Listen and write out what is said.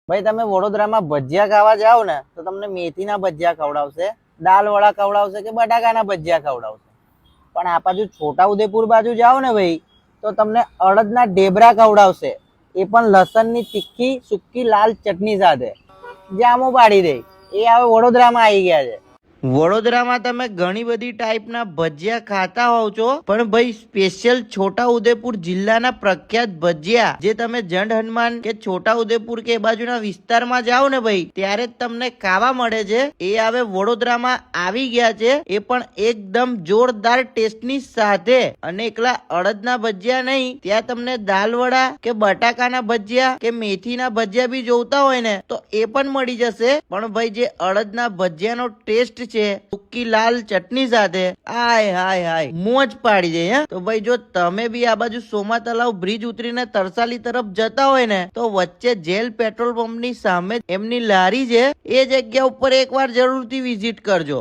ભાઈ તમે વડોદરામાં ભજીયા ખાવા જાઓ ને તો તમને મેથીના ભજીયા ખવડાવશે, દાલ વડા ખવડાવશે કે બટાકાના ભજીયા ખવડાવશે. પણ આ બાજુ છોટાઉદેપુર બાજુ જાઓ ને ભાઈ તો તમને અડદના ઢેબરા ખવડાવશે, એ પણ લસણની તીખી સૂકી લાલ ચટણી સાથે. જામો પાડી દે. એ હવે વડોદરામાં આવી ગયા છે. વડોદરામાં તમે ઘણી બધી ટાઈપના ભજીયા ખાતા હોવ છો, પણ ભાઈ સ્પેશિયલ છોટાઉદેપુર જિલ્લાના પ્રખ્યાત ભજીયા જે તમે જંડ હનુમાન કે છોટાઉદેપુર કે એ બાજુના વિસ્તારમાં જાઓ ને ભાઈ ત્યારે જ તમને ખાવા મળે છે. એ હવે વડોદરામાં આવી ગયા છે, એ પણ એકદમ જોરદાર ટેસ્ટની સાથે. અને એકલા અડદના ભજીયા નહીં, ત્યાં તમને દાલ વડા કે બટાકાના ભજીયા કે મેથીના ભજીયા બી જોતા હોય ને તો એ પણ મળી જશે. પણ ભાઈ જે અડદના ભજીયાનો ટેસ્ટ છે સૂકી લાલ ચટણી સાથે, આય હાય હાય મોજ પાડી દે. તો ભાઈ જો તમે બી આ બાજુ સોમા તલાવ બ્રિજ ઉતરીને તરસાલી તરફ જતા હોય ને તો વચ્ચે જેલ પેટ્રોલ પંપ ની સામે એમની લારી છે, એ જગ્યા ઉપર એકવાર જરૂરથી વિઝિટ કરજો.